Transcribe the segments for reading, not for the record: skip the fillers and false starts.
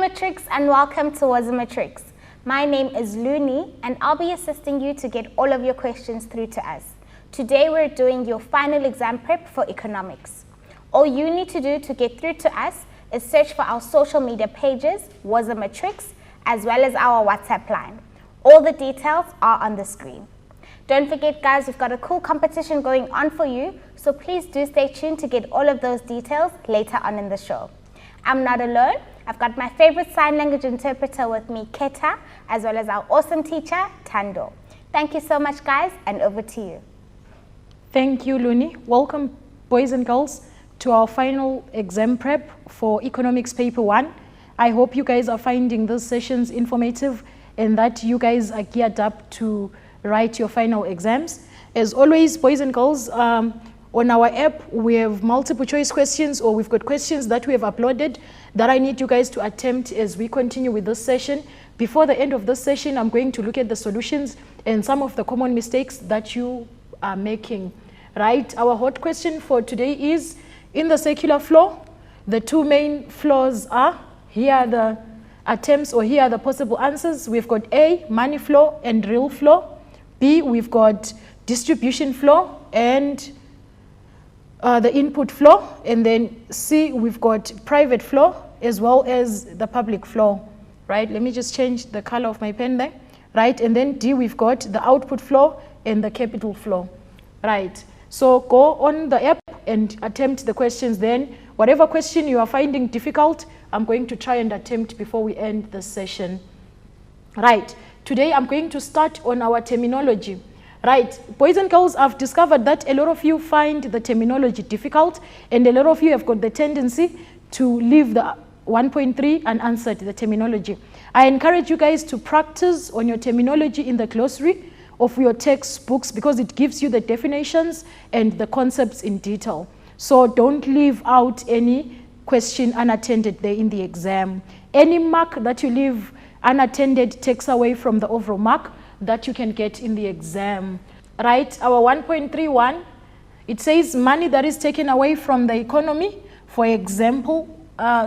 Matrix, and welcome to Matrix. My name is Luni and I'll be assisting you to get all of your questions through to us. Today we're doing your final exam prep for economics. All you need to do to get through to us is search for our social media pages, Matrix, as well as our WhatsApp line. All the details are on the screen. Don't forget guys, we've got a cool competition going on for you, so please do stay tuned to get all of those details later on in the show. I'm not alone. I've got my favorite sign language interpreter with me, Keta, as well as our awesome teacher, Tando. Thank you so much, guys, and over to you. Thank you, Luni. Welcome, boys and girls, to our final exam prep for Economics Paper 1. I hope you guys are finding these sessions informative and that you guys are geared up to write your final exams. As always, boys and girls, on our app, we have multiple choice questions, or we've got questions that we have uploaded that I need you guys to attempt as we continue with this session. Before the end of this session, I'm going to look at the solutions and some of the common mistakes that you are making, right? Our hot question for today is, in the circular flow, the two main flows are, here are the attempts, or here are the possible answers. We've got A, money flow and real flow. B, we've got distribution flow and the input flow, and then C, we've got private flow as well as the public flow, right? Let me just change the color of my pen there, right? And then D, we've got the output flow and the capital flow, right? So go on the app and attempt the questions then. Whatever question you are finding difficult, I'm going to try and attempt before we end the session, right? Today I'm going to start on our terminology. Right, boys and girls, I've discovered that a lot of you find the terminology difficult, and a lot of you have got the tendency to leave the 1.3 unanswered, the terminology. I encourage you guys to practice on your terminology in the glossary of your textbooks because it gives you the definitions and the concepts in detail. So don't leave out any question unattended there in the exam. Any mark that you leave unattended takes away from the overall mark that you can get in the exam, right? Our 1.31, it says money that is taken away from the economy, for example,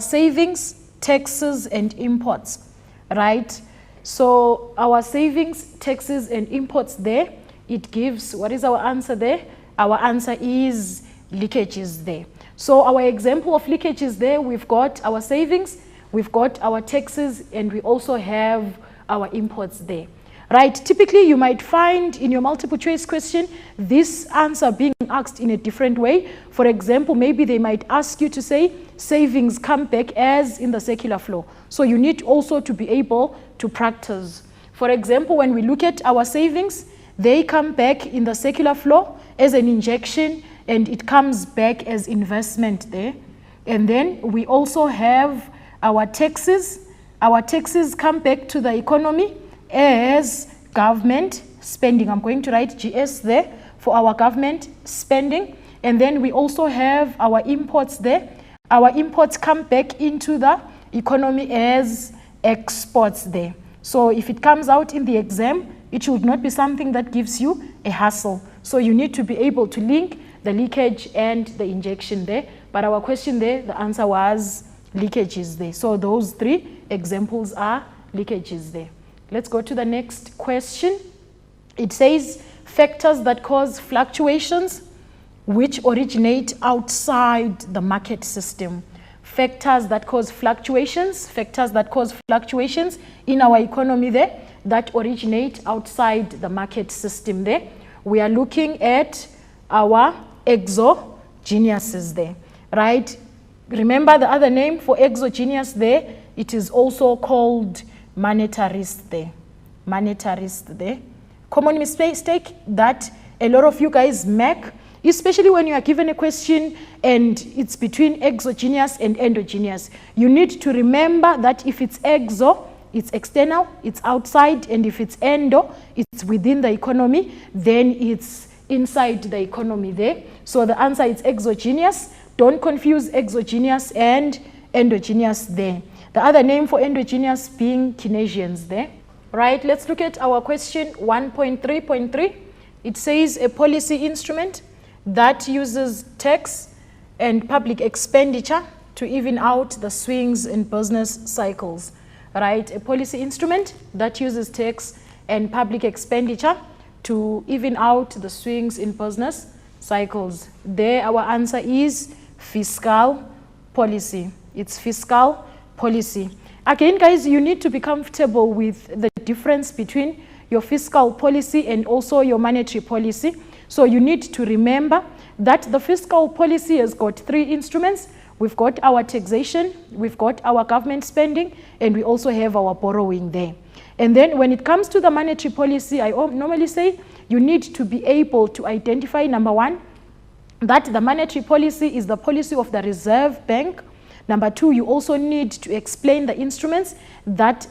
savings, taxes, and imports, right? So our savings, taxes, and imports there, it gives, what is our answer there? Our answer is leakages there. So our example of leakages there, we've got our savings, we've got our taxes, and we also have our imports there. Right, typically you might find in your multiple choice question this answer being asked in a different way. For example, maybe they might ask you to say savings come back as in the circular flow. So you need also to be able to practice. For example, when we look at our savings, they come back in the circular flow as an injection and it comes back as investment there. And then we also have our taxes. Our taxes come back to the economy as government spending. I'm going to write GS there for our government spending. And then we also have our imports there. Our imports come back into the economy as exports there. So if it comes out in the exam, it should not be something that gives you a hassle. So you need to be able to link the leakage and the injection there. But our question there, the answer was leakages there. So those three examples are leakages there. Let's go to the next question. It says factors that cause fluctuations which originate outside the market system. Factors that cause fluctuations in our economy there that originate outside the market system there. We are looking at our exogenouses there, right? Remember the other name for exogenous there, it is also called monetarist there. Monetarist there. Common mistake that a lot of you guys make, especially when you are given a question and it's between exogenous and endogenous. You need to remember that if it's exo, it's external, it's outside, and if it's endo, it's within the economy, then it's inside the economy there. So the answer is exogenous. Don't confuse exogenous and endogenous there. The other name for endogenous being Keynesians there. Right, let's look at our question 1.3.3. It says a policy instrument that uses tax and public expenditure to even out the swings in business cycles, right? A policy instrument that uses tax and public expenditure to even out the swings in business cycles. There, our answer is fiscal policy. It's fiscal policy. Again, guys, you need to be comfortable with the difference between your fiscal policy and also your monetary policy. So you need to remember that the fiscal policy has got three instruments. We've got our taxation, we've got our government spending, and we also have our borrowing there. And then when it comes to the monetary policy, I normally say you need to be able to identify, number one, that the monetary policy is the policy of the Reserve Bank. Number two, you also need to explain the instruments that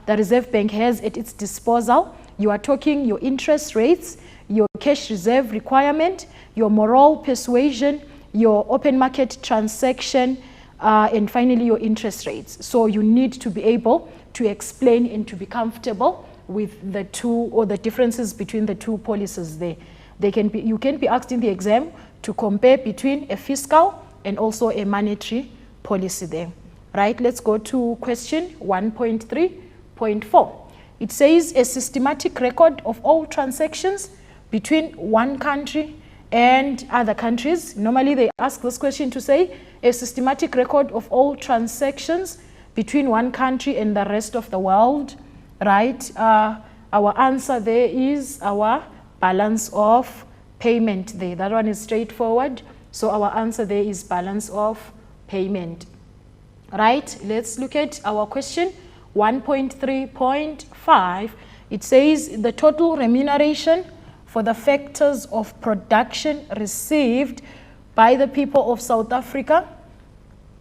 the Reserve Bank has at its disposal. You are talking your interest rates, your cash reserve requirement, your moral persuasion, your open market transaction, and finally your interest rates. So you need to be able to explain and to be comfortable with the two, or the differences between the two policies there. You can be asked in the exam to compare between a fiscal and also a monetary policy there. Right, let's go to question 1.3.4. It says a systematic record of all transactions between one country and other countries. Normally they ask this question to say a systematic record of all transactions between one country and the rest of the world, right? Our answer there is our balance of payment there. That one is straightforward. So our answer there is balance of payment. Right, let's look at our question 1.3.5. It says the total remuneration for the factors of production received by the people of South Africa,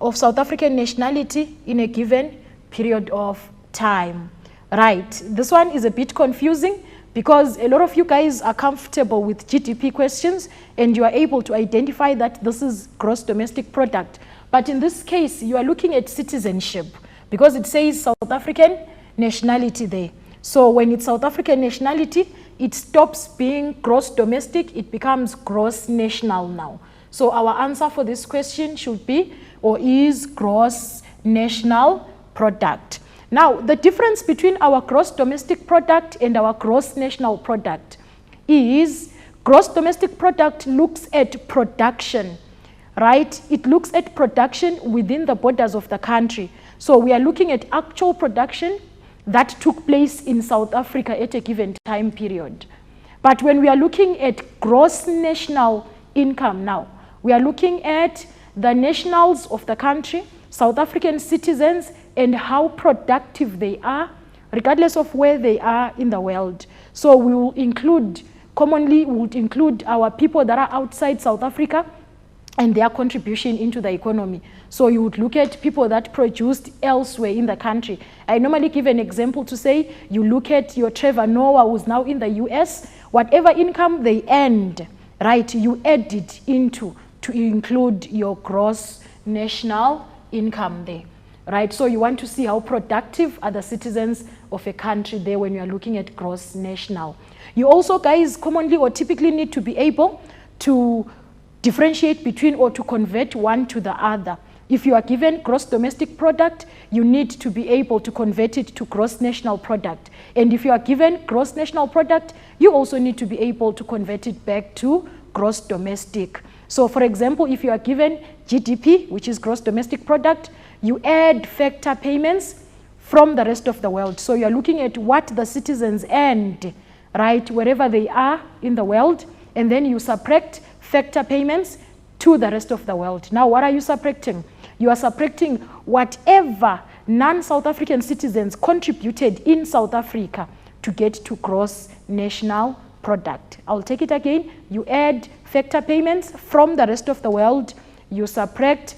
of South African nationality in a given period of time. Right, this one is a bit confusing because a lot of you guys are comfortable with GDP questions and you are able to identify that this is gross domestic product. But in this case, you are looking at citizenship because it says South African nationality there. So when it's South African nationality, it stops being gross domestic, it becomes gross national now. So our answer for this question should be, or is, gross national product. Now, the difference between our gross domestic product and our gross national product is gross domestic product looks at production, right? It looks at production within the borders of the country. So we are looking at actual production that took place in South Africa at a given time period. But when we are looking at gross national income now, we are looking at the nationals of the country, South African citizens, and how productive they are, regardless of where they are in the world. So we will include, commonly we would include our people that are outside South Africa and their contribution into the economy. So you would look at people that produced elsewhere in the country. I normally give an example to say, you look at your Trevor Noah, who's now in the US, whatever income they earned, right, you add it into to include your gross national income there, right? So you want to see how productive are the citizens of a country there when you are looking at gross national. You also, guys, commonly or typically need to be able to differentiate between or to convert one to the other. If you are given gross domestic product, you need to be able to convert it to gross national product. And if you are given gross national product, you also need to be able to convert it back to gross domestic. So for example, if you are given GDP, which is gross domestic product, you add factor payments from the rest of the world. So you are looking at what the citizens earned, right, wherever they are in the world, and then you subtract factor payments to the rest of the world. Now, what are you subtracting? You are subtracting whatever non-South African citizens contributed in South Africa to get to gross national product. I'll take it again. You add factor payments from the rest of the world. You subtract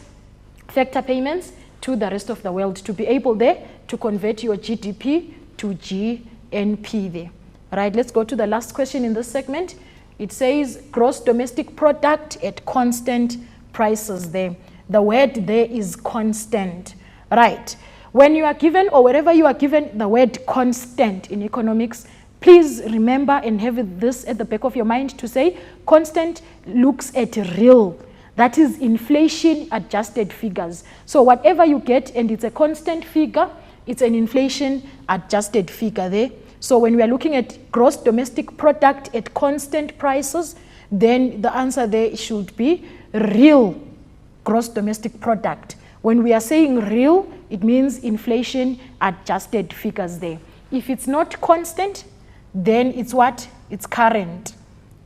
factor payments to the rest of the world to be able there to convert your GDP to GNP there. All right, let's go to the last question in this segment. It says gross domestic product at constant prices there. The word there is constant, right? When you are given, or wherever you are given the word constant in economics, please remember and have this at the back of your mind to say constant looks at real. That is inflation adjusted figures. So whatever you get and it's a constant figure, it's an inflation adjusted figure there. So when we are looking at gross domestic product at constant prices, then the answer there should be real gross domestic product. When we are saying real, it means inflation adjusted figures there. If it's not constant, then it's what? It's current,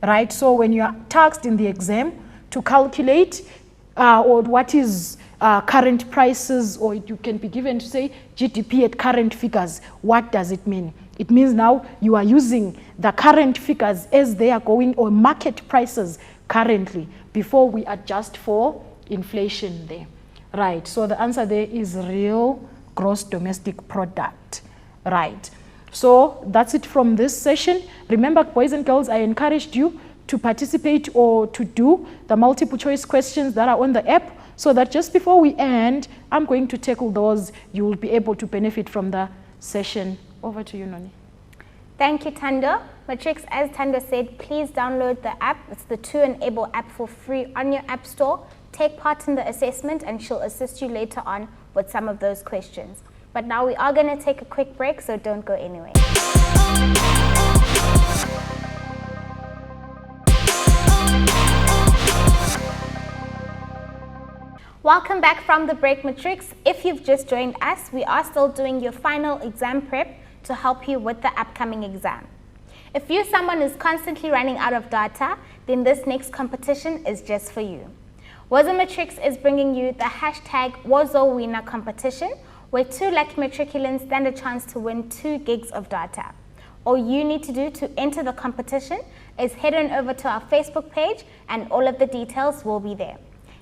right? So when you are tasked in the exam to calculate or what is current prices, or you can be given to say GDP at current figures, what does it mean? It means now you are using the current figures as they are going, or market prices currently, before we adjust for inflation there. Right, so the answer there is real gross domestic product. Right, so that's it from this session. Remember, boys and girls, I encouraged you to participate or to do the multiple choice questions that are on the app, so that just before we end, I'm going to tackle those. You will be able to benefit from the session. Over to you, Noni. Thank you, Thando. Matrix, as Thando said, please download the app. It's the To Enable app for free on your app store. Take part in the assessment and she'll assist you later on with some of those questions. But now we are going to take a quick break, so don't go anywhere. Welcome back from the break, Matrix. If you've just joined us, we are still doing your final exam prep to help you with the upcoming exam. If you're someone who's constantly running out of data, then this next competition is just for you. Wozo Matrix is bringing you the hashtag Wozo Winner competition, where 2 lucky matriculants stand a chance to win 2 gigs of data. All you need to do to enter the competition is head on over to our Facebook page and all of the details will be there.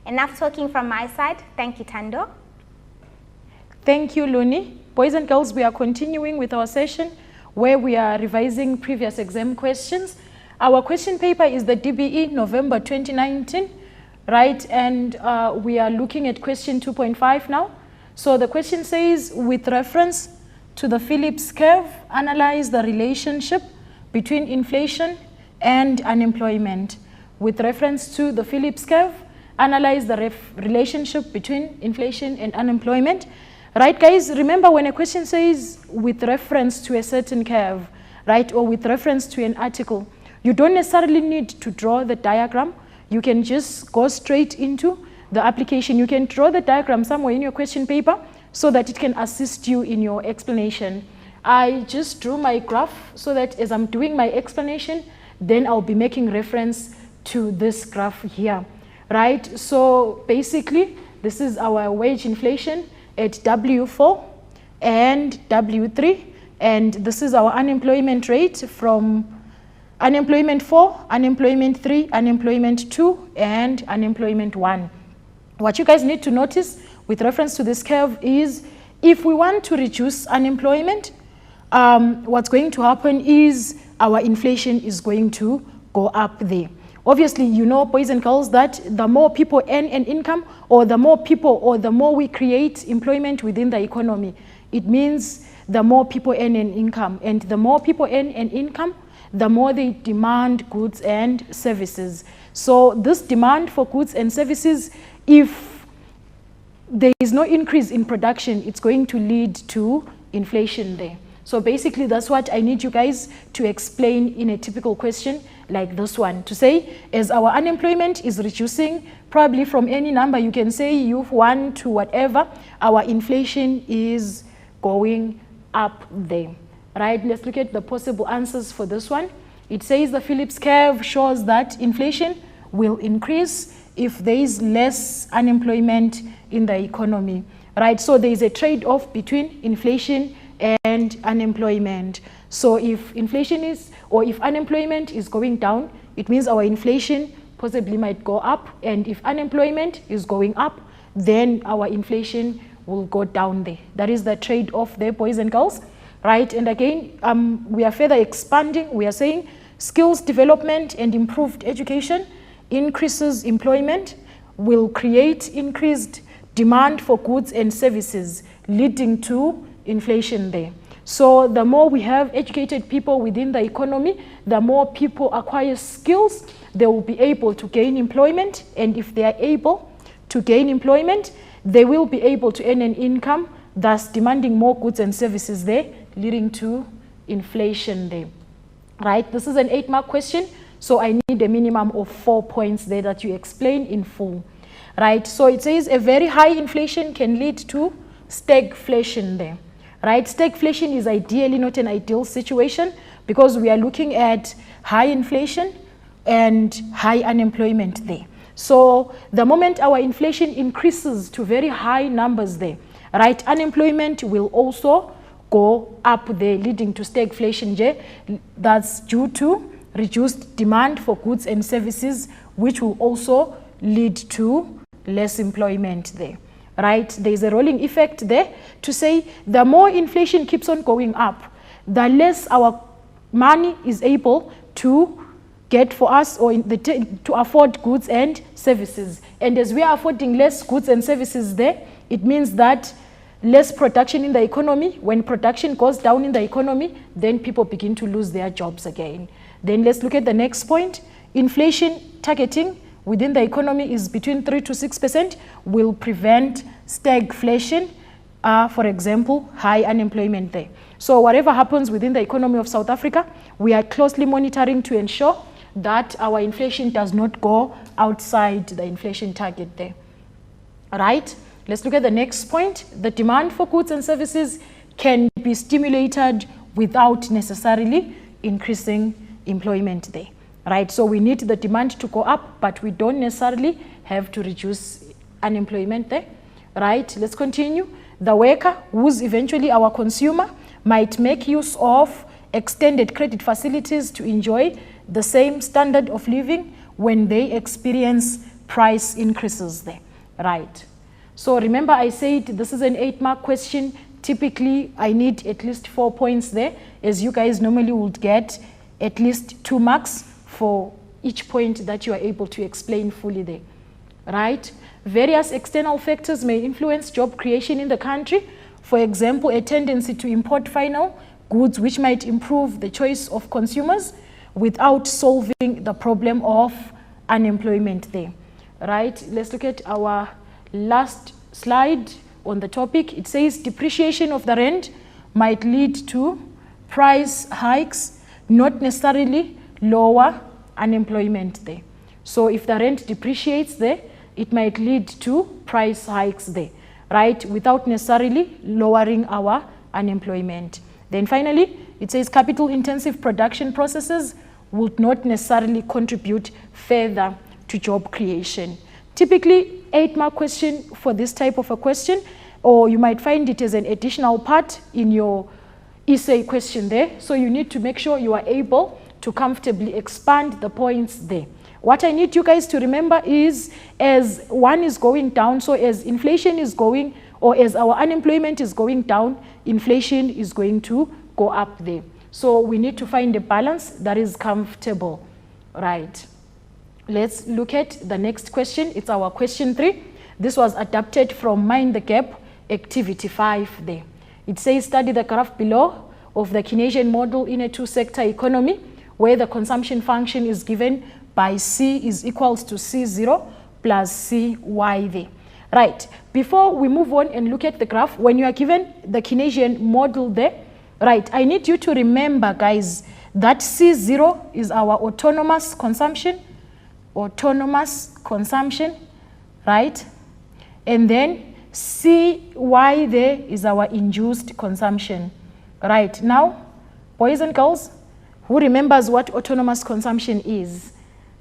Enough talking from my side. Thank you, Thando. Thank you, Luni. Boys and girls, we are continuing with our session where we are revising previous exam questions. Our question paper is the DBE November 2019, right? And we are looking at question 2.5 now. So the question says, with reference to the Phillips curve, analyze the relationship between inflation and unemployment. With reference to the Phillips curve, analyze the relationship between inflation and unemployment. Right, guys, remember when a question says with reference to a certain curve, right, or with reference to an article, you don't necessarily need to draw the diagram. You can just go straight into the application. You can draw the diagram somewhere in your question paper so that it can assist you in your explanation. I just drew my graph so that as I'm doing my explanation, then I'll be making reference to this graph here, right? So basically, this is our wage inflation at W4 and W3, and this is our unemployment rate from unemployment 4, unemployment 3, unemployment 2, and unemployment 1. What you guys need to notice with reference to this curve is if we want to reduce unemployment, what's going to happen is our inflation is going to go up there. Obviously, you know, boys and girls, that the more people earn an income, or the more people, or the more we create employment within the economy, it means the more people earn an income. And the more people earn an income, the more they demand goods and services. So this demand for goods and services, if there is no increase in production, it's going to lead to inflation there. So basically, that's what I need you guys to explain in a typical question like this one. To say, as our unemployment is reducing, probably from any number, you can say U1 to whatever, our inflation is going up there, right? Let's look at the possible answers for this one. It says the Phillips curve shows that inflation will increase if there is less unemployment in the economy, right? So there is a trade-off between inflation and unemployment. So if inflation is, or if unemployment is going down, it means our inflation possibly might go up. And if unemployment is going up, then our inflation will go down there. That is the trade-off there, boys and girls, right? And again, we are further expanding. We are saying skills development and improved education increases employment, will create increased demand for goods and services, leading to inflation there. So the more we have educated people within the economy, the more people acquire skills, they will be able to gain employment. And if they are able to gain employment, they will be able to earn an income, thus demanding more goods and services there, leading to inflation there. Right? This is an 8-mark question, so I need a minimum of 4 points there that you explain in full. Right? So it says a very high inflation can lead to stagflation there. Right? Stagflation is ideally not an ideal situation because we are looking at high inflation and high unemployment there. So the moment our inflation increases to very high numbers there, right, unemployment will also go up there, leading to stagflation there. That's due to reduced demand for goods and services, which will also lead to less employment there. Right? There's a rolling effect there to say the more inflation keeps on going up, the less our money is able to get for us or to afford goods and services. And as we are affording less goods and services there, it means that less production in the economy. When production goes down in the economy, then people begin to lose their jobs again. Then let's look at the next point. Inflation targeting within the economy is between 3 to 6%, will prevent stagflation, for example, high unemployment there. So whatever happens within the economy of South Africa, we are closely monitoring to ensure that our inflation does not go outside the inflation target there. All right, let's look at the next point. The demand for goods and services can be stimulated without necessarily increasing employment there. Right, so we need the demand to go up, but we don't necessarily have to reduce unemployment there. Right, let's continue. The worker, who's eventually our consumer, might make use of extended credit facilities to enjoy the same standard of living when they experience price increases there. Right, so remember I said this is an 8-mark question. Typically, I need at least 4 points there, as you guys normally would get at least 2 marks for each point that you are able to explain fully there, right? Various external factors may influence job creation in the country. For example, a tendency to import final goods which might improve the choice of consumers without solving the problem of unemployment there, right? Let's look at our last slide on the topic. It says depreciation of the rand might lead to price hikes, not necessarily lower unemployment there. So if the rand depreciates there, it might lead to price hikes there, right, without necessarily lowering our unemployment. Then finally, it says capital intensive production processes would not necessarily contribute further to job creation. Typically, 8-mark question for this type of a question, or you might find it as an additional part in your essay question there. So you need to make sure you are able to comfortably expand the points there. What I need you guys to remember is, as one is going down, so as inflation is going, or as our unemployment is going down, inflation is going to go up there. So we need to find a balance that is comfortable, right? Let's look at the next question. It's our question 3. This was adapted from Mind the Gap, activity 5 there. It says, study the graph below of the Keynesian model in a 2-sector economy, where the consumption function is given by C is equals to C0 plus CY there. Right, before we move on and look at the graph, when you are given the Keynesian model there, right, I need you to remember, guys, that C0 is our autonomous consumption, right? And then CY there is our induced consumption. Right, now, boys and girls, who remembers what autonomous consumption is?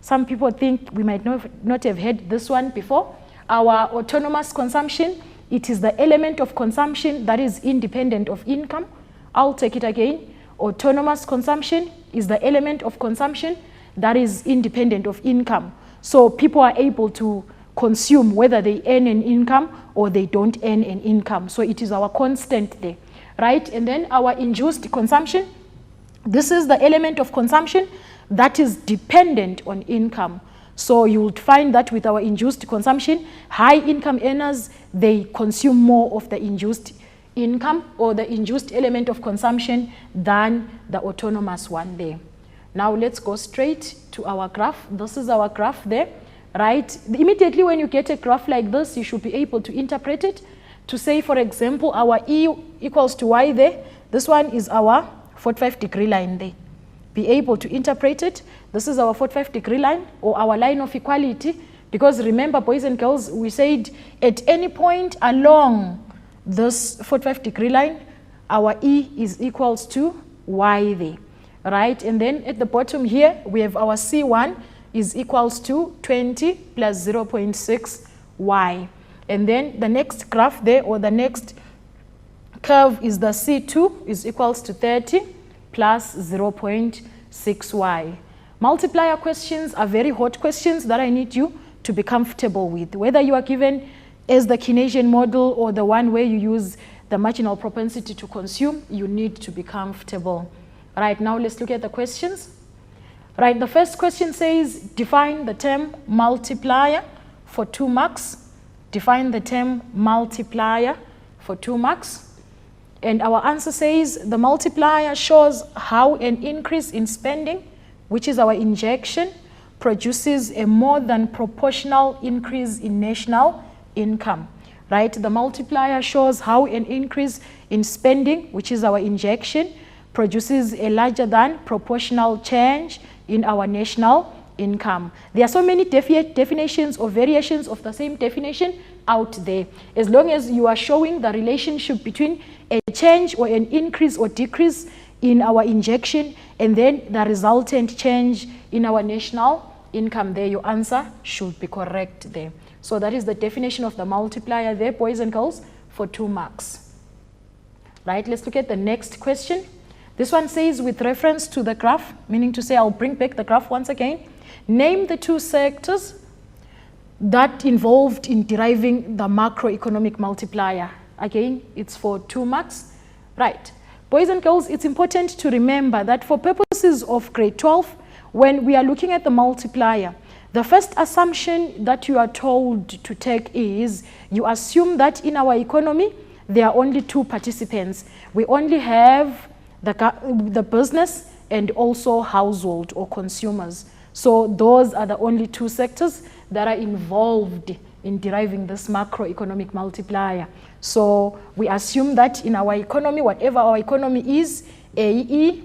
Some people think we might not have heard this one before. Our autonomous consumption, it is the element of consumption that is independent of income. I'll take it again. Autonomous consumption is the element of consumption that is independent of income. So people are able to consume whether they earn an income or they don't earn an income. So it is our constant there, right? And then our induced consumption, this is the element of consumption that is dependent on income. So you would find that with our induced consumption, high income earners, they consume more of the induced income or the induced element of consumption than the autonomous one there. Now let's go straight to our graph. This is our graph there, right? Immediately when you get a graph like this, you should be able to interpret it to say, for example, our E equals to Y there. This one is our 45-degree line there. Be able to interpret it. This is our 45-degree line or our line of equality, because remember, boys and girls, we said at any point along this 45-degree line, our E is equals to Y there, right? And then at the bottom here, we have our C1 is equals to 20 plus 0.6 Y. And then the next graph there, or the next curve, is the C2 is equals to 30 plus 0.6 Y. Multiplier questions are very hot questions that I need you to be comfortable with. Whether you are given as the Keynesian model or the one where you use the marginal propensity to consume, you need to be comfortable. Right, now let's look at the questions. Right, the first question says, define the term multiplier for 2 marks. Define the term multiplier for 2 marks. And our answer says the multiplier shows how an increase in spending, which is our injection, produces a more than proportional increase in national income. Right? The multiplier shows how an increase in spending, which is our injection, produces a larger than proportional change in our national income. There are so many definitions or variations of the same definition out there. As long as you are showing the relationship between a change or an increase or decrease in our injection and then the resultant change in our national income there, your answer should be correct there. So that is the definition of the multiplier there, boys and girls, for 2 marks. Right, let's look at the next question. This one says, with reference to the graph, meaning to say, I'll bring back the graph once again. Name the 2 sectors that involved in deriving the macroeconomic multiplier. Again, it's for 2 marks. Right. Boys and girls, it's important to remember that for purposes of grade 12, when we are looking at the multiplier, the first assumption that you are told to take is you assume that in our economy, there are only 2 participants. We only have the business and also household or consumers. So those are the only 2 sectors that are involved in deriving this macroeconomic multiplier. So we assume that in our economy, whatever our economy is, AE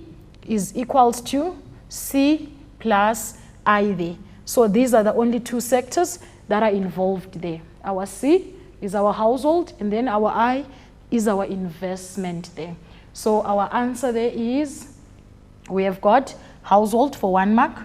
is equals to C plus I there. So these are the only 2 sectors that are involved there. Our C is our household, and then our I is our investment there. So our answer there is, we have got household for 1 mark,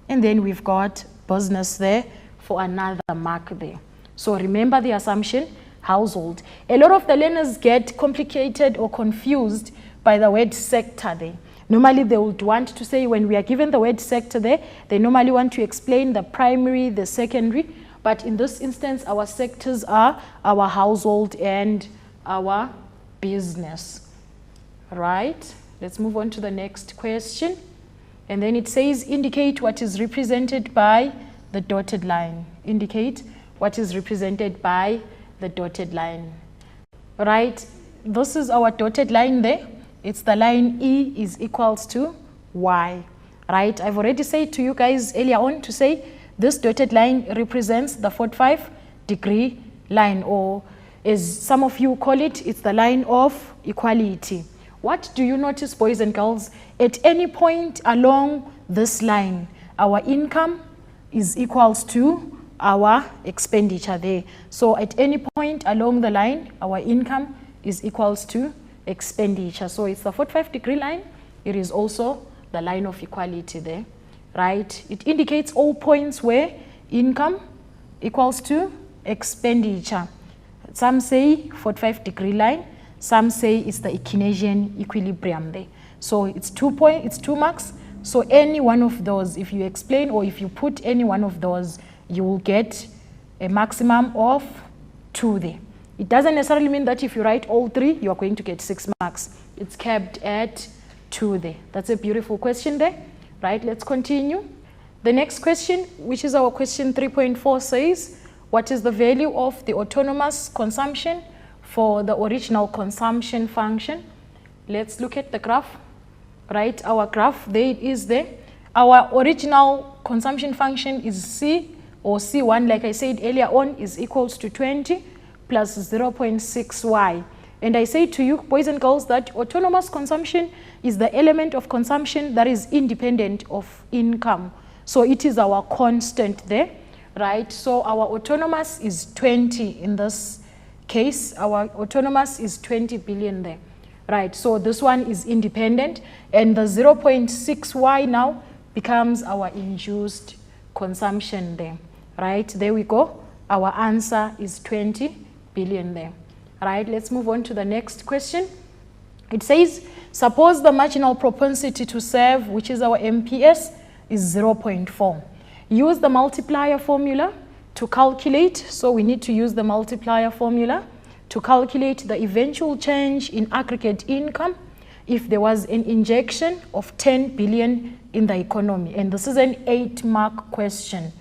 and then we've got business there for another mark there. So remember the assumption, household. A lot of the learners get complicated or confused by the word sector there. Normally they would want to say, when we are given the word sector there, they normally want to explain the primary, the secondary, but in this instance, our sectors are our household and our business. Right? Let's move on to the next question. And then it says, indicate what is represented by the dotted line. Indicate what is represented by the dotted line. Right? This is our dotted line there. It's the line E is equals to Y. Right? I've already said to you guys earlier on to say this dotted line represents the 45-degree line, or as some of you call it, it's the line of equality. What do you notice, boys and girls? At any point along this line, our income is equals to our expenditure there. So at any point along the line, our income is equals to expenditure. So it's the 45-degree line. It is also the line of equality there, right? It indicates all points where income equals to expenditure. Some say 45-degree line. Some say it's the Keynesian equilibrium there. So it's 2 marks. So any one of those, if you explain or if you put any one of those, you will get a maximum of 2 there. It doesn't necessarily mean that if you write all 3, you are going to get 6 marks. It's capped at 2 there. That's a beautiful question there, right? Let's continue. The next question, which is our question 3.4, says, what is the value of the autonomous consumption for the original consumption function. Let's look at the graph, right? Our graph, there it is there. Our original consumption function is C, or C1, like I said earlier on, is equals to 20 plus 0.6y. And I say to you, boys and girls, that autonomous consumption is the element of consumption that is independent of income. So it is our constant there, right? So our autonomous is 20 in this case. Our autonomous is 20 billion there, right? So this one is independent, and the 0.6y now becomes our induced consumption there, right? There we go. Our answer is 20 billion there. All right, let's move on to the next question. It says, suppose the marginal propensity to save, which is our MPS, is 0.4. Use the multiplier formula to calculate. So we need to use the multiplier formula to calculate the eventual change in aggregate income if there was an injection of 10 billion in the economy. And this is an 8-mark question.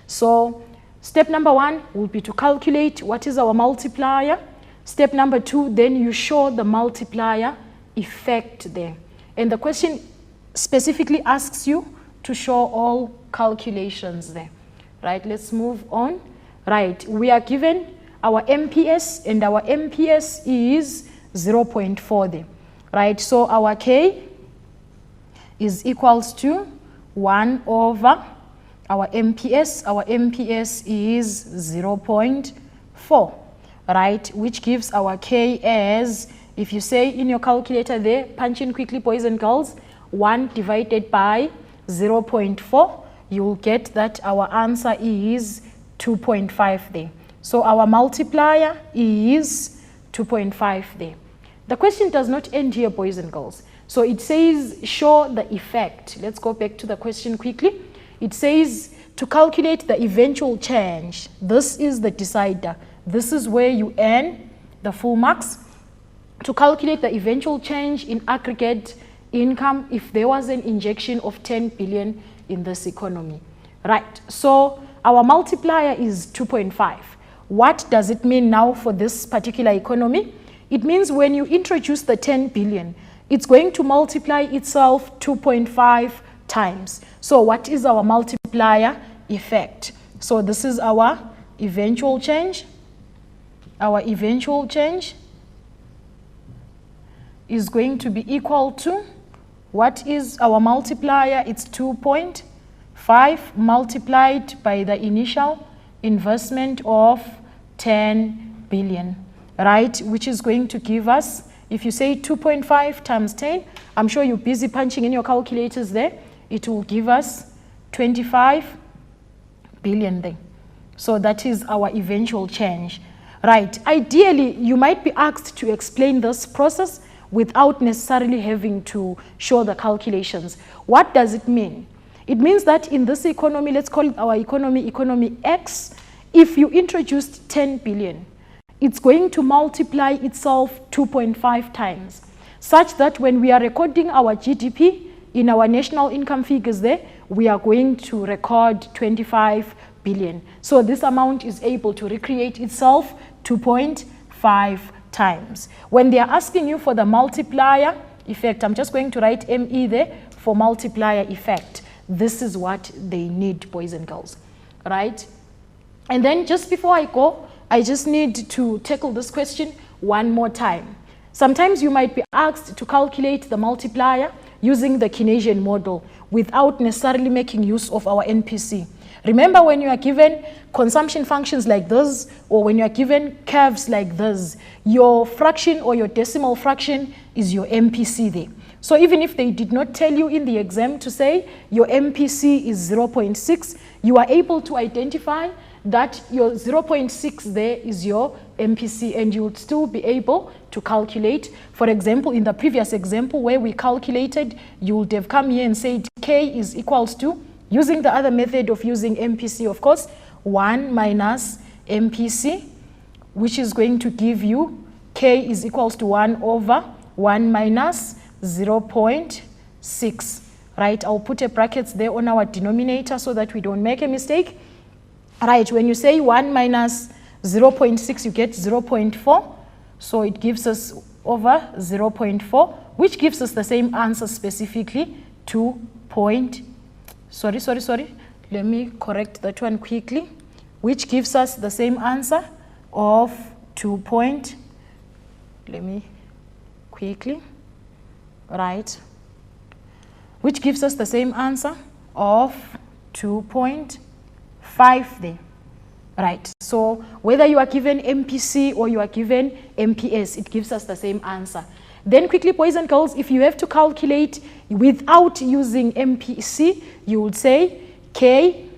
So step number 1 will be to calculate what is our multiplier. Step number 2, then you show the multiplier effect there. And the question specifically asks you to show all calculations there. Right, let's move on. Right, we are given our MPS, and our MPS is 0.4 there. Right, so our K is equals to 1 over our MPS. Our MPS is 0.4. Right, which gives our K as, if you say in your calculator there, punch in quickly, boys and girls, 1 divided by 0.4, you will get that our answer is 2.5 there. So our multiplier is 2.5 there. The question does not end here, boys and girls. So it says show the effect. Let's go back to the question quickly. It says to calculate the eventual change. This is the decider. This is where you earn the full marks. To calculate the eventual change in aggregate income if there was an injection of 10 billion in this economy. Right, so our multiplier is 2.5. What does it mean now for this particular economy? It means when you introduce the 10 billion, it's going to multiply itself 2.5 times. So what is our multiplier effect? So this is our eventual change. Our eventual change is going to be equal to, what is our multiplier? It's 2.5 multiplied by the initial investment of 10 billion, right? Which is going to give us, if you say 2.5 times 10, I'm sure you're busy punching in your calculators there, it will give us 25 billion there. So that is our eventual change. Right, ideally, you might be asked to explain this process without necessarily having to show the calculations. What does it mean? It means that in this economy, let's call it our economy X, if you introduced 10 billion, it's going to multiply itself 2.5 times, such that when we are recording our GDP in our national income figures there, we are going to record 25 billion. So this amount is able to recreate itself 2.5 times. When they are asking you for the multiplier effect, I'm just going to write ME there for multiplier effect. This is what they need, boys and girls, right? And then just before I go, I just need to tackle this question one more time. Sometimes you might be asked to calculate the multiplier using the Keynesian model without necessarily making use of our NPC. Remember, when you are given consumption functions like this, or when you are given curves like this, your fraction or your decimal fraction is your MPC there. So even if they did not tell you in the exam to say your MPC is 0.6, you are able to identify that your 0.6 there is your MPC, and you would still be able to calculate. For example, in the previous example where we calculated, you would have come here and said K is equals to, using the other method of using MPC, of course, 1 minus MPC, which is going to give you K is equals to 1 over 1 minus 0.6, right? I'll put a bracket there on our denominator so that we don't make a mistake. Right, when you say 1 minus 0.6, you get 0.4. So it gives us over 0.4, which gives us the same answer specifically, 2 point, sorry. Let me correct that one quickly, which gives us the same answer of 2 point, let me quickly, right, which gives us the same answer of 2.5 there. Right, so whether you are given MPC or you are given MPS, it gives us the same answer. Then quickly, boys and girls, if you have to calculate without using MPC, you would say K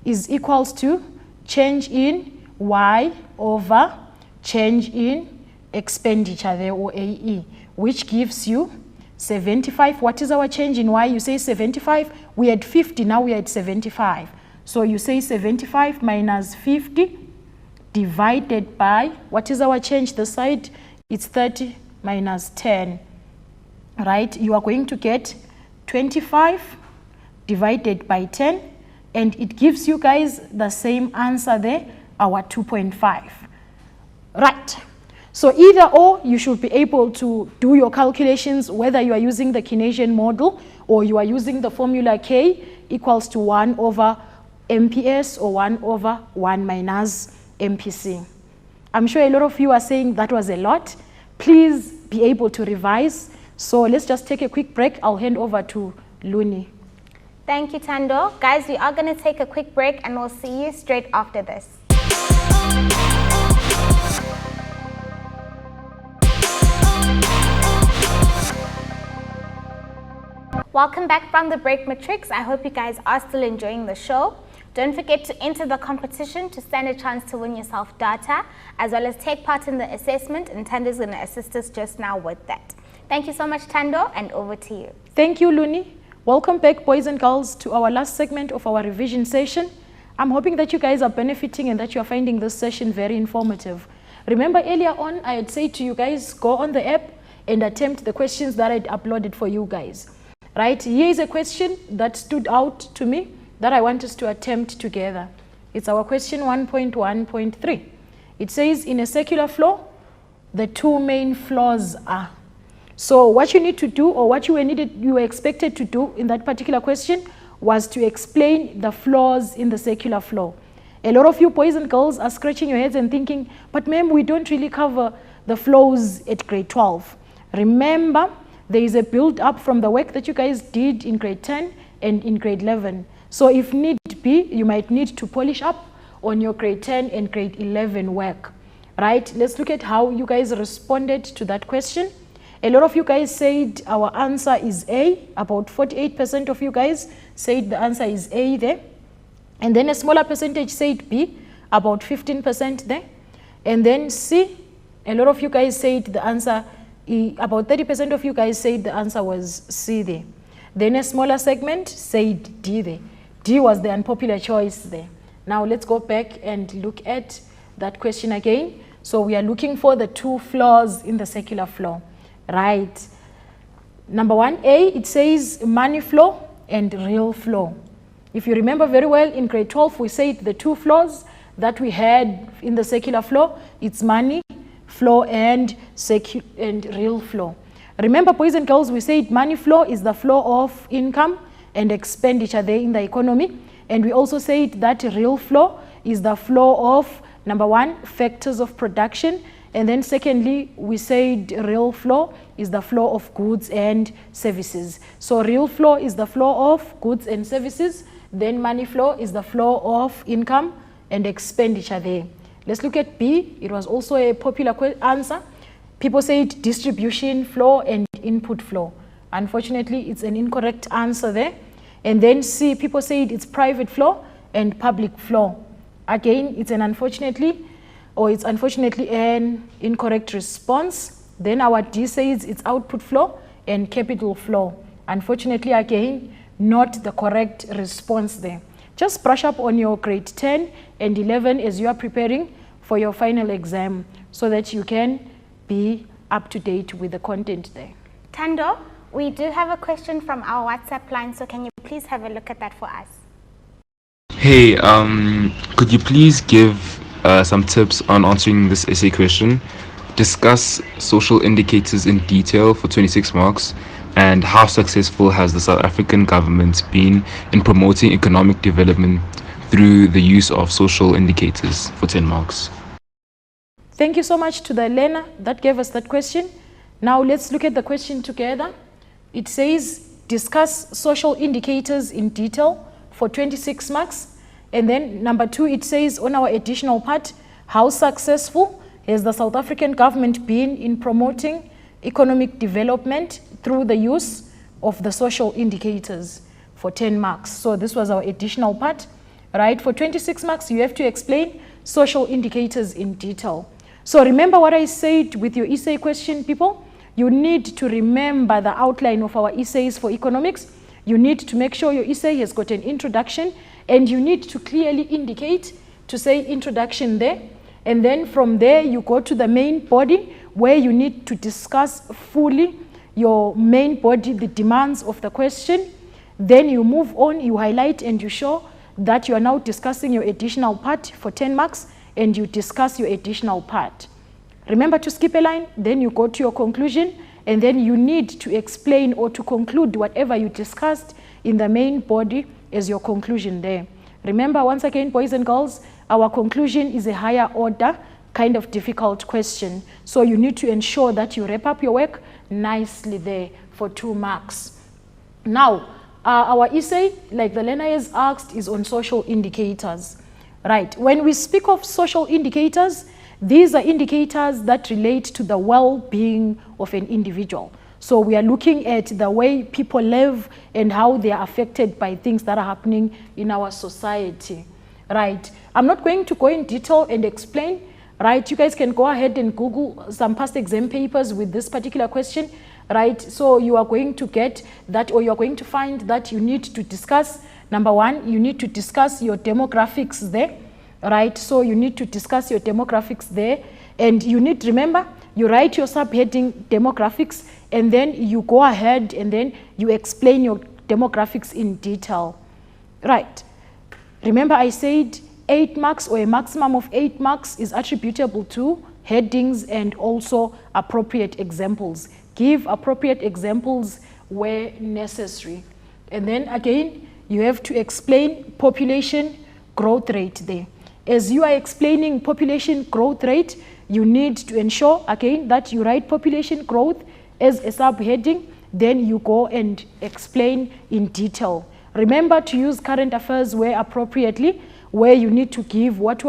is equals to change in Y over change in expenditure there, or AE, which gives you 75. What is our change in Y? You say 75. We had 50, now we are at 75. So you say 75 minus 50 divided by, what is our change this side? It's 30 minus 10, right? You are going to get 25 divided by 10, and it gives you guys the same answer there, our 2.5, right? So either or, you should be able to do your calculations, whether you are using the Keynesian model or you are using the formula K equals to 1 over MPS or 1 over 1 minus MPC. I'm sure a lot of you are saying that was a lot. Please be able to revise. So let's just take a quick break. I'll hand over to Luni. Thank you, Tando. Guys, we are going to take a quick break and we'll see you straight after this. Welcome back from the break, Matrix. I hope you guys are still enjoying the show. Don't forget to enter the competition to stand a chance to win yourself data, as well as take part in the assessment, and Tando's going to assist us just now with that. Thank you so much, Tando, and over to you. Thank you, Luni. Welcome back, boys and girls, to our last segment of our revision session. I'm hoping that you guys are benefiting and that you are finding this session very informative. Remember, earlier on, I had said to you guys, go on the app and attempt the questions that I'd uploaded for you guys. Right, here is a question that stood out to me that I want us to attempt together. It's our question 1.1.3. It says, in a circular flow, the two main flows are. So what you need to do, or what you were expected to do in that particular question, was to explain the flows in the circular flow. A lot of you boys and girls are scratching your heads and thinking, but ma'am, we don't really cover the flows at grade 12. Remember, there is a build up from the work that you guys did in grade 10 and in grade 11. So if need be, you might need to polish up on your grade 10 and grade 11 work, right? Let's look at how you guys responded to that question. A lot of you guys said our answer is A. About 48% of you guys said the answer is A there. And then a smaller percentage said B, about 15% there. And then C, a lot of you guys said the answer, about 30% of you guys said the answer was C there. Then a smaller segment said D there. D was the unpopular choice there. Now let's go back and look at that question again. So we are looking for the two flows in the circular flow, right? Number 1A, it says money flow and real flow. If you remember very well, in grade 12, we said the two flows that we had in the circular flow, it's money flow and real flow. Remember, boys and girls, we said money flow is the flow of income and expenditure there in the economy. And we also said that real flow is the flow of, number 1, factors of production. And then secondly, we said real flow is the flow of goods and services. So real flow is the flow of goods and services. Then money flow is the flow of income and expenditure there. Let's look at B. It was also a popular answer. People said distribution flow and input flow. Unfortunately, it's an incorrect answer there. And then C, people said it's private flow and public flow. Again, it's unfortunately an incorrect response. Then our D says it's output flow and capital flow. Unfortunately, again, not the correct response there. Just brush up on your grade 10 and 11 as you are preparing for your final exam so that you can be up to date with the content there. Tando, we do have a question from our WhatsApp line, so can you please have a look at that for us? Hey, could you please give some tips on answering this essay question? discuss social indicators in detail for 26 marks, and how successful has the South African government been in promoting economic development through the use of social indicators for 10 marks. Thank you so much to the learner that gave us that question. Now let's look at the question together. It says, discuss social indicators in detail for 26 marks. And then number 2, it says on our additional part, how successful has the South African government been in promoting economic development through the use of the social indicators for 10 marks. So this was our additional part, right? For 26 marks, you have to explain social indicators in detail. So remember what I said with your essay question, people? You need to remember the outline of our essays for economics. You need to make sure your essay has got an introduction, and you need to clearly indicate to say introduction there. And then from there, you go to the main body where you need to discuss fully your main body, the demands of the question. Then you move on, you highlight and you show that you are now discussing your additional part for 10 marks, and you discuss your additional part. Remember to skip a line, then you go to your conclusion, and then you need to explain or to conclude whatever you discussed in the main body as your conclusion there. Remember, once again, boys and girls, our conclusion is a higher order kind of difficult question. So you need to ensure that you wrap up your work nicely there for 2 marks. Now, our essay, like the learner has asked, is on social indicators. Right, when we speak of social indicators, these are indicators that relate to the well-being of an individual. So we are looking at the way people live and how they are affected by things that are happening in our society. Right, I'm not going to go in detail and explain. Right, you guys can go ahead and Google some past exam papers with this particular question. Right, so you are going to get that, or you are going to find that you need to discuss, number 1, you need to discuss your demographics there. Right, so you need to discuss your demographics there, and you need to remember, you write your subheading demographics, and then you go ahead and then you explain your demographics in detail. Right, remember I said 8 marks or a maximum of 8 marks is attributable to headings and also appropriate examples. Give appropriate examples where necessary. And then again, you have to explain population growth rate there. As you are explaining population growth rate, you need to ensure, again, that you write population growth as a subheading, then you go and explain in detail. Remember to use current affairs where appropriately, where you need to give what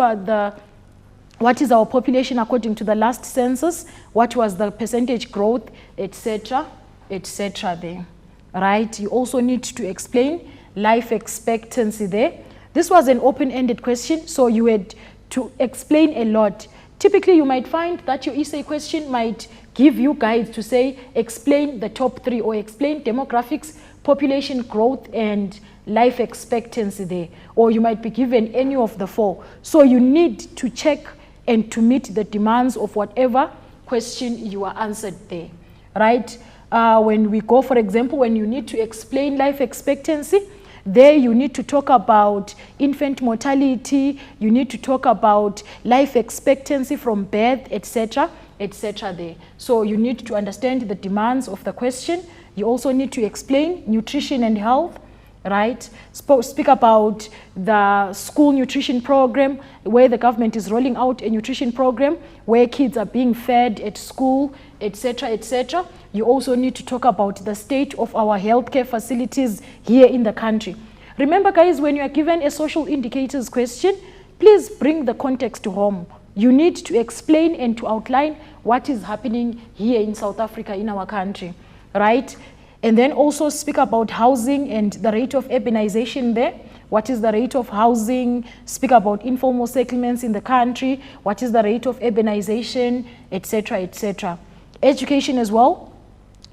is our population according to the last census, what was the percentage growth, etc., etc. there. Right? You also need to explain life expectancy there. This was an open-ended question, so you had to explain a lot. Typically, you might find that your essay question might give you guides to say, explain the top 3, or explain demographics, population growth, and life expectancy there. Or you might be given any of the 4. So you need to check and to meet the demands of whatever question you are answered there, right? When we go, for example, when you need to explain life expectancy, there you need to talk about infant mortality, you need to talk about life expectancy from birth, etc., etc. there. So you need to understand the demands of the question. You also need to explain nutrition and health, right? Speak about the school nutrition program, where the government is rolling out a nutrition program where kids are being fed at school, etc., etc. You also need to talk about the state of our healthcare facilities here in the country. Remember, guys, when you are given a social indicators question, please bring the context home. You need to explain and to outline what is happening here in South Africa, in our country, right? And then also speak about housing and the rate of urbanization there. What is the rate of housing? Speak about informal settlements in the country. What is the rate of urbanization, etc., etc. Education as well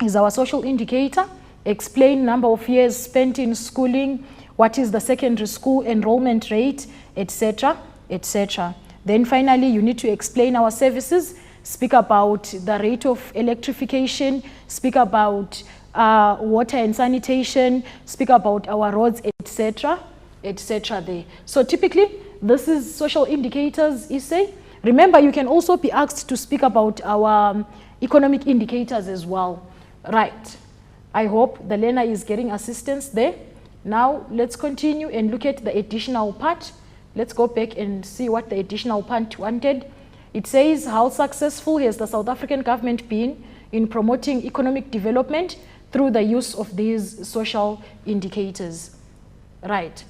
is our social indicator. Explain number of years spent in schooling. What is the secondary school enrollment rate, etc., etc. Then finally, you need to explain our services. Speak about the rate of electrification. Speak about water and sanitation. Speak about our roads, etc., etc. there. So typically, this is social indicators essay. Remember, you can also be asked to speak about our economic indicators as well. Right. I hope the learner is getting assistance there. Now, let's continue and look at the additional part. Let's go back and see what the additional part wanted. It says, how successful has the South African government been in promoting economic development through the use of these social indicators? Right.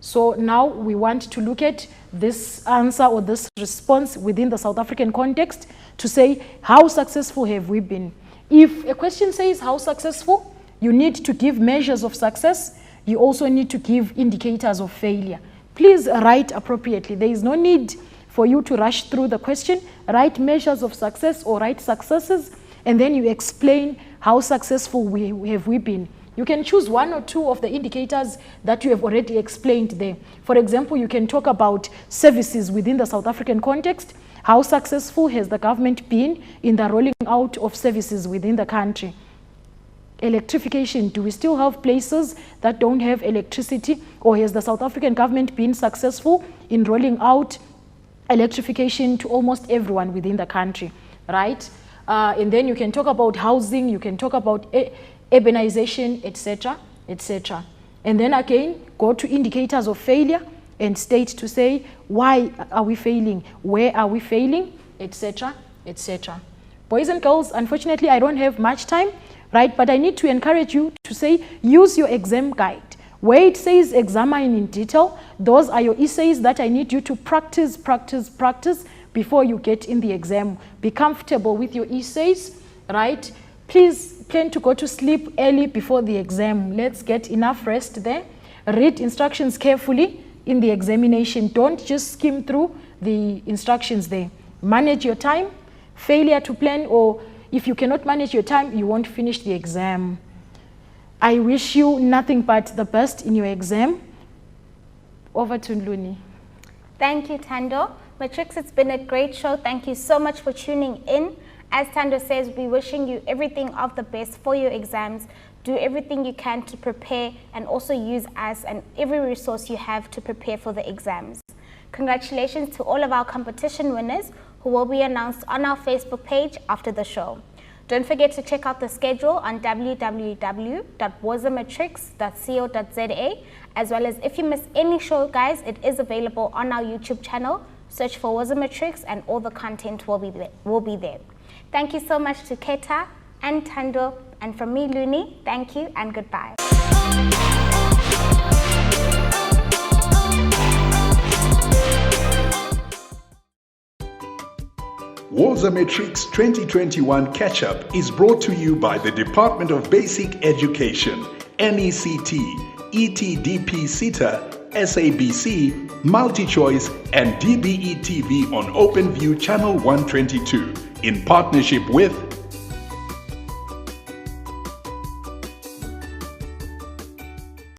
So now we want to look at this answer or this response within the South African context to say, how successful have we been? If a question says how successful, you need to give measures of success. You also need to give indicators of failure. Please write appropriately. There is no need for you to rush through the question. Write measures of success or write successes, and then you explain how successful have we been. You can choose one or two of the indicators that you have already explained there. For example, you can talk about services within the South African context. How successful has the government been in the rolling out of services within the country? Electrification, do we still have places that don't have electricity, or has the South African government been successful in rolling out electrification to almost everyone within the country, right? And then you can talk about housing, you can talk about urbanization, etc., etc. And then again, go to indicators of failure and state to say, why are we failing? Where are we failing? Etc., etc. Boys and girls, unfortunately, I don't have much time, right? But I need to encourage you to say, use your exam guide. Where it says examine in detail, those are your essays that I need you to practice before you get in the exam. Be comfortable with your essays, right? Please plan to go to sleep early before the exam. Let's get enough rest there. Read instructions carefully in the examination. Don't just skim through the instructions there. Manage your time. Failure to plan, or if you cannot manage your time, you won't finish the exam. I wish you nothing but the best in your exam. Over to Luni. Thank you, Tando. Matrix, it's been a great show. Thank you so much for tuning in. As Tando says, we're wishing you everything of the best for your exams. Do everything you can to prepare, and also use us and every resource you have to prepare for the exams. Congratulations to all of our competition winners who will be announced on our Facebook page after the show. Don't forget to check out the schedule on www.wozamatrix.co.za, as well as if you miss any show, guys, it is available on our YouTube channel. Search for Wozamatrix and all the content will be there. Thank you so much to Keta and Tando, and from me, Luni, thank you and goodbye. Wozamatrix 2021 Catch-Up is brought to you by the Department of Basic Education, NECT, ETDP SETA, SABC, MultiChoice, and DBE TV on OpenView Channel 122 in partnership with